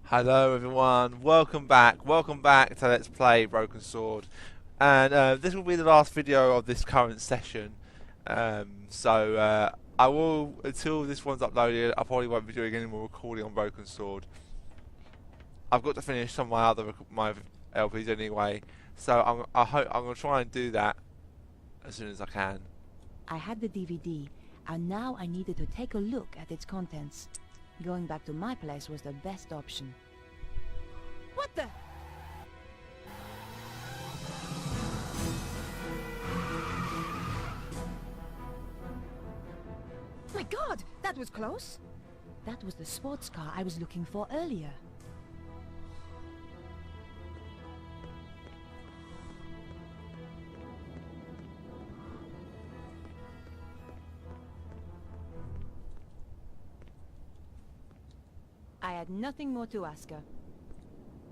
Hello everyone, welcome back to Let's Play Broken Sword. And this will be the last video of this current session. I will, until this one's uploaded, I probably won't be doing any more recording on Broken Sword. I've got to finish some of my LPs anyway, so I'm going to try and do that as soon as I can. I had the DVD, and now I needed to take a look at its contents. Going back to my place was the best option. What the? My God, that was close. That was the sports car I was looking for earlier. I had nothing more to ask her.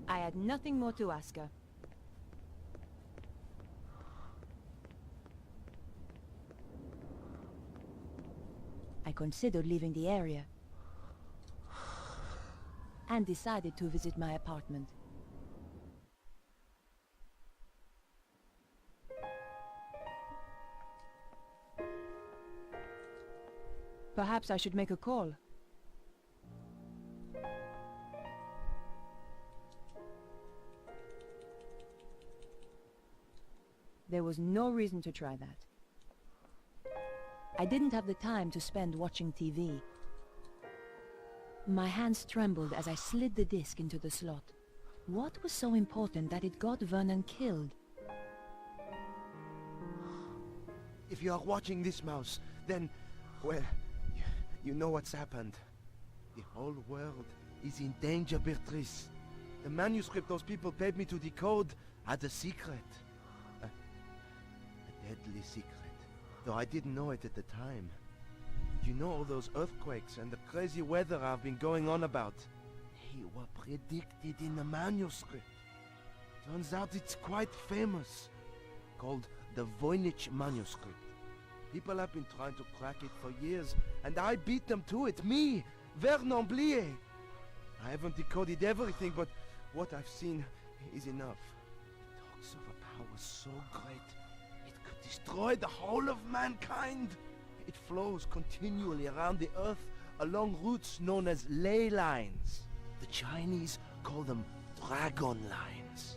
I had nothing more to ask her. I considered leaving the area and decided to visit my apartment. Perhaps I should make a call. There was no reason to try that. I didn't have the time to spend watching TV. My hands trembled as I slid the disc into the slot. What was so important that it got Vernon killed? If you are watching this, Mouse, then, well, you know what's happened. The whole world is in danger, Beatrice. The manuscript those people paid me to decode had a secret. A deadly secret, though I didn't know it at the time. You know all those earthquakes and the crazy weather I've been going on about? They were predicted in the manuscript. Turns out it's quite famous, called the Voynich manuscript. People have been trying to crack it for years, and I beat them to it. Me, Vernon Blier. I haven't decoded everything, but what I've seen is enough. It talks of a power so great destroy the whole of mankind. It flows continually around the earth along routes known as ley lines. The Chinese call them dragon lines.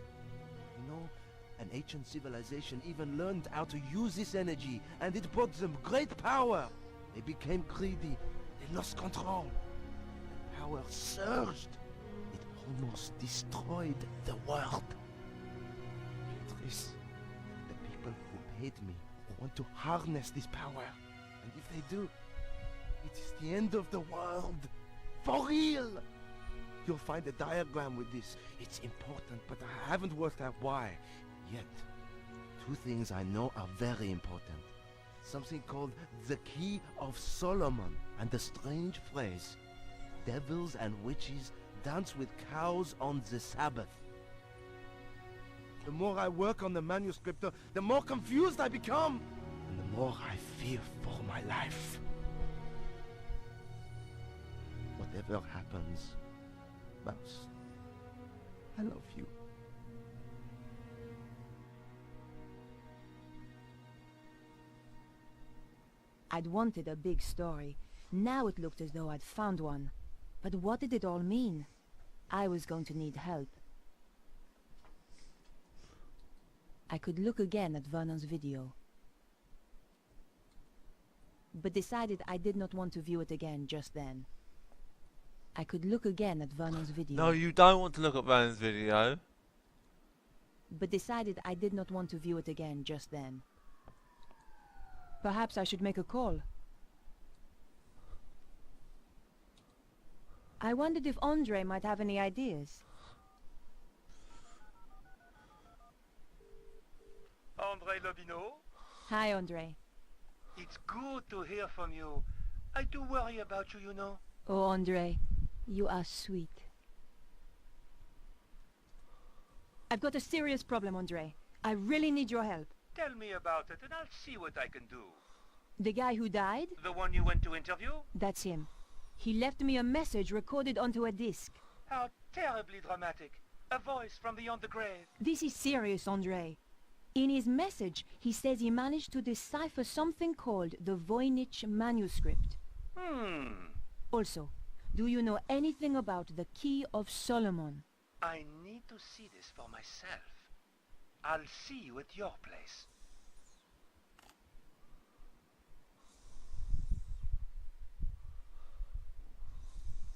You know, an ancient civilization even learned how to use this energy, and it brought them great power. They became greedy. They lost control. The power surged. It almost destroyed the world. Beatrice, hate me, want to harness this power. And if they do, it is the end of the world. For real! You'll find a diagram with this. It's important, but I haven't worked out why yet. Two things I know are very important. Something called the Key of Solomon, and the strange phrase, devils and witches dance with cows on the Sabbath. The more I work on the manuscript, the more confused I become. And the more I fear for my life. Whatever happens, Mouse, I love you. I'd wanted a big story. Now it looked as though I'd found one. But what did it all mean? I was going to need help. I could look again at Vernon's video, but decided I did not want to view it again just then. I could look again at Vernon's video. No, you don't want to look at Vernon's video. But decided I did not want to view it again just then. Perhaps I should make a call. I wondered if Andre might have any ideas. Andre Lobino? Hi, Andre. It's good to hear from you. I do worry about you, you know. Oh, Andre, you are sweet. I've got a serious problem, Andre. I really need your help. Tell me about it and I'll see what I can do. The guy who died? The one you went to interview? That's him. He left me a message recorded onto a disc. How Terribly dramatic. A voice from beyond the grave. This is serious, Andre. In his message, he says he managed to decipher something called the Voynich manuscript. Also, do you know anything about the Key of Solomon? I need to see this for myself. I'll see you at your place.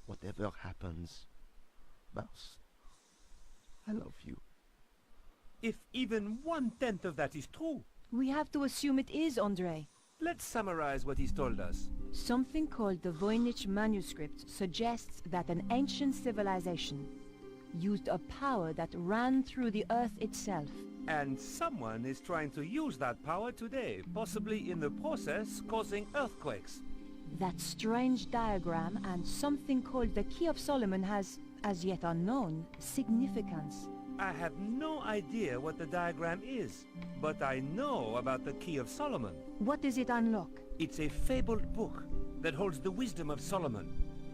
Whatever happens, Mouse, I love you. If even 1/10 of that is true, We have to assume it is, Andre. let's summarize what he's told us. Something called the Voynich manuscript suggests that an ancient civilization used a power that ran through the earth itself. And someone is trying to use that power today, possibly in the process causing earthquakes. That strange diagram and something called the Key of Solomon has, as yet unknown, significance. I have no idea what the diagram is, but I know about the Key of Solomon. What does it unlock? It's a fabled book that holds the wisdom of Solomon.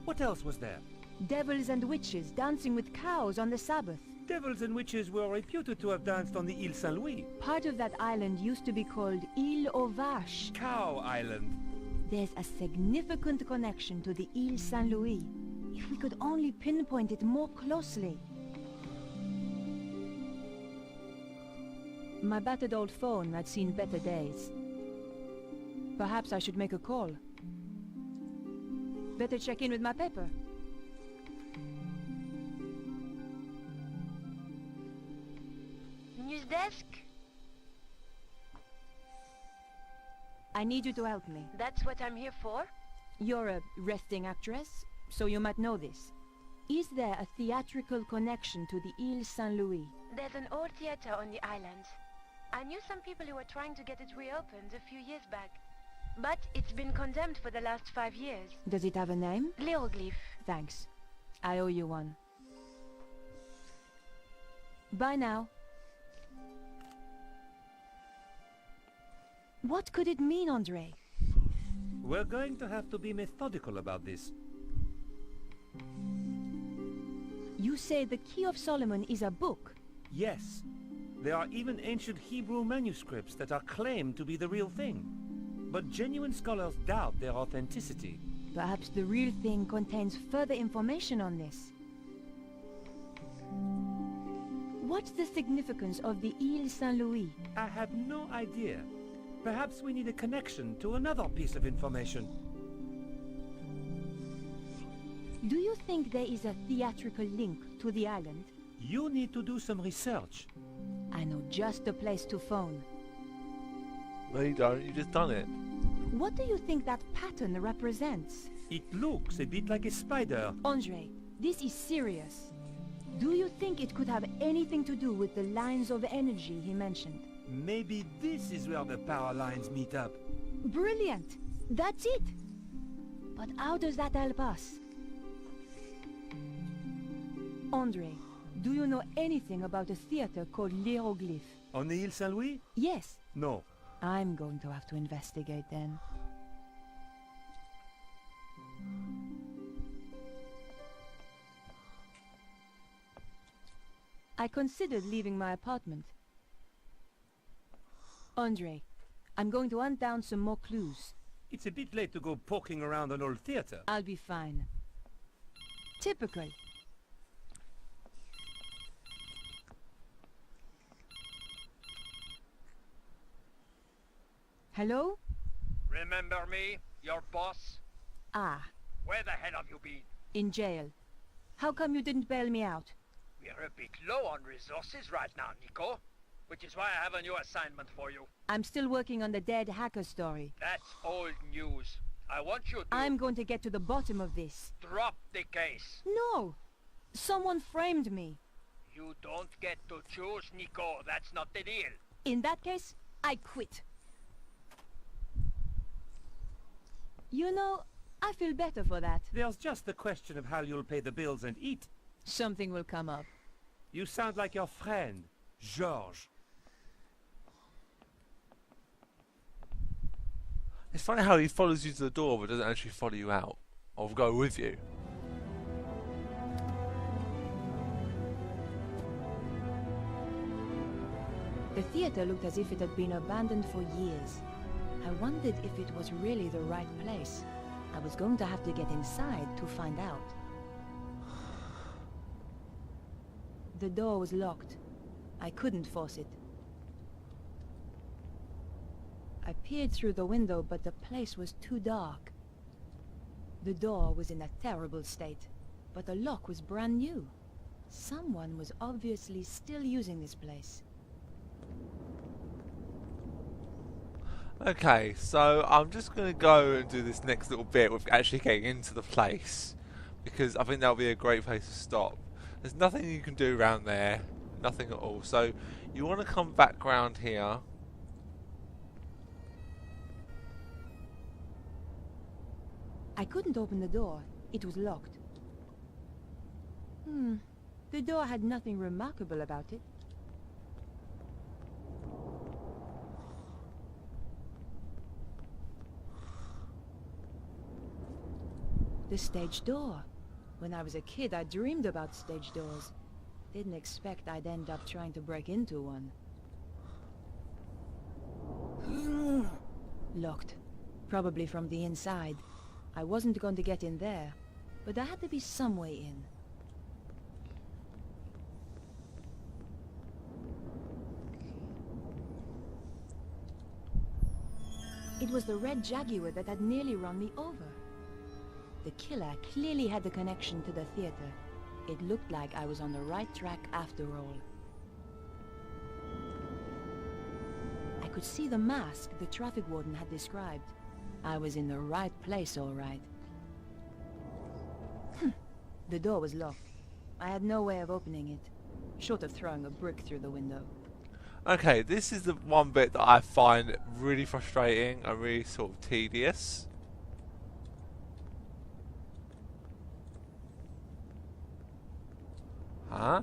What else was there? Devils and witches dancing with cows on the Sabbath. Devils and witches were reputed to have danced on the Île Saint-Louis. Part of that island used to be called Île aux Vaches. Cow Island. There's a significant connection to the Île Saint-Louis. If we could only pinpoint it more closely. My battered old phone had seen better days. Perhaps I should make a call. Better check in with my paper. News desk? I need you to help me. That's what I'm here for. You're a resting actress, so you might know this. Is there a theatrical connection to the Île Saint-Louis? There's an old theater on the island. I knew some people who were trying to get it reopened a few years back. But it's been condemned for the last 5 years. Does it have a name? Hieroglyph. Thanks. I owe you one. Bye now. What could it mean, Andre? We're going to have to be methodical about this. You say the Key of Solomon is a book. Yes. There are even ancient Hebrew manuscripts that are claimed to be the real thing. But genuine scholars doubt their authenticity. Perhaps the real thing contains further information on this. What's the significance of the Île Saint-Louis? I have no idea. Perhaps we need a connection to another piece of information. Do you think there is a theatrical link to the island? You need to do some research. I know just the place to phone. No, you don't. You just done it. What do you think that pattern represents? It looks a bit like a spider. Andre, this is serious. Do you think it could have anything to do with the lines of energy he mentioned? Maybe this is where the power lines meet up. Brilliant! That's it! But how does that help us? Andre, do you know anything about a theater called Hieroglyph? On the Île Saint-Louis? Yes. No. I'm going to have to investigate then. I considered leaving my apartment. Andre, I'm going to hunt down some more clues. It's a bit late to go poking around an old theater. I'll be fine. Typical. Hello? Remember me? Your boss? Ah, Where the hell have you been? in jail. How come you didn't bail me out? We're a bit low on resources right now, Nico. Which is why I have a new assignment for you. I'm still working on the dead hacker story. That's old news. I want you to I'm going to get to the bottom of this. drop the case. No! Someone framed me. You don't get to choose, Nico. That's not the deal. In that case, I quit. You know, I feel better for that. There's just the question of how you'll pay the bills and eat. Something will come up. You sound like your friend, Georges. It's funny how he follows you to the door but doesn't actually follow you out or go with you. The theater looked as if it had been abandoned for years. I wondered if it was really the right place. I was going to have to get inside to find out. The door was locked. I couldn't force it. I peered through the window, but the place was too dark. The door was in a terrible state, but the lock was brand new. Someone was obviously still using this place. Okay, so I'm just going to go and do this next little bit with actually getting into the place, because I think that'll be a great place to stop. There's nothing you can do around there, nothing at all. So you want to come back round here. I couldn't open the door. It was locked. The door had nothing remarkable about it. The stage door. When I was a kid, I dreamed about stage doors. Didn't expect I'd end up trying to break into one. Locked. Probably from the inside. I wasn't going to get in there, but there had to be some way in. It was the red Jaguar that had nearly run me over. The killer clearly had a connection to the theater. It looked like I was on the right track after all. I could see the mask the traffic warden had described. I was in the right place, all right. The door was locked. I had no way of opening it, short of throwing a brick through the window. Okay, this is the one bit that I find really frustrating and really sort of tedious. Huh?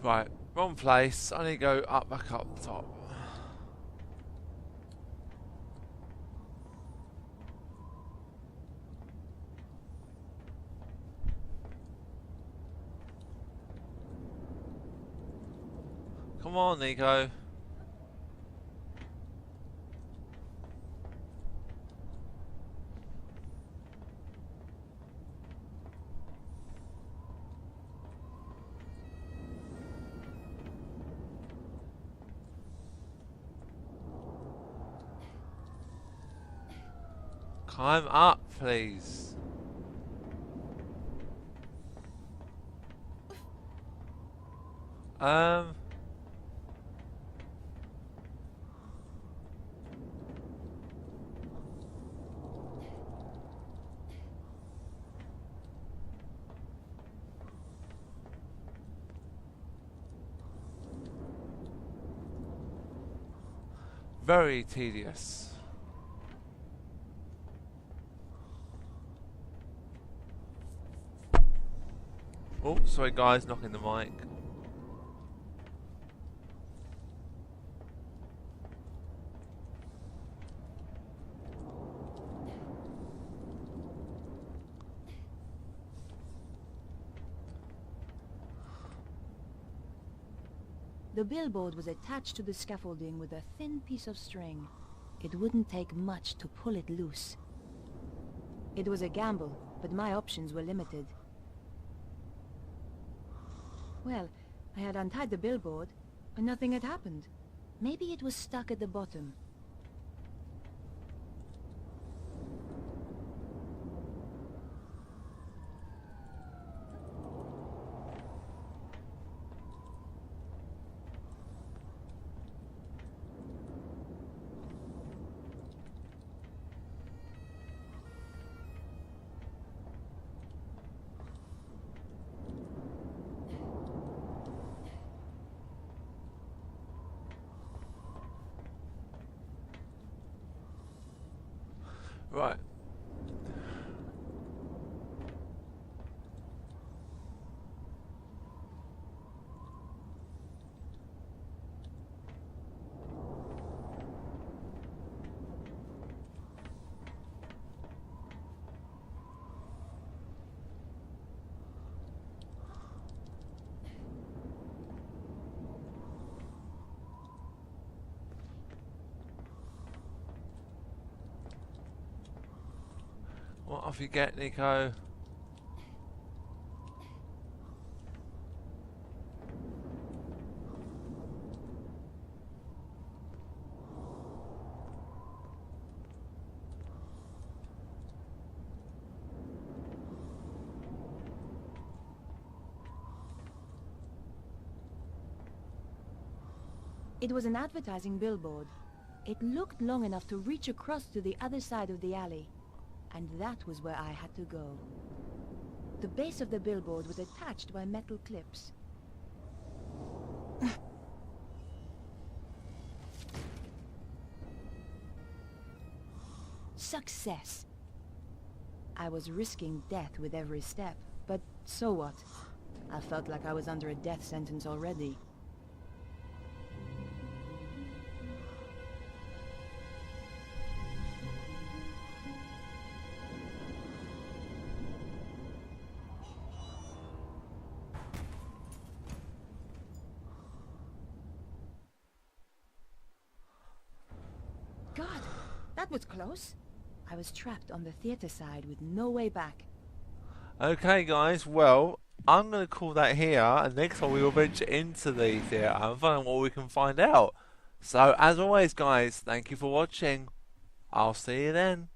Right, wrong place. I need to go up, back up the top. Come on, Nico. Climb up, please. Very tedious. Oh, sorry guys, knocking the mic. The billboard was attached to the scaffolding with a thin piece of string. It wouldn't take much to pull it loose. It was a gamble, but my options were limited. Well, I had untied the billboard, and nothing had happened. Maybe it was stuck at the bottom. Right. What off you get, Nico? It was an advertising billboard. It looked long enough to reach across to the other side of the alley. And that was where I had to go. The base of the billboard was attached by metal clips. Success! I was risking death with every step, but so what? I felt like I was under a death sentence already. God, that was close. I was trapped on the theater side with no way back. Okay, guys, well, I'm going to call that here, and next time we will venture into the theatre and find out what we can find out. So, as always, guys, thank you for watching. I'll see you then.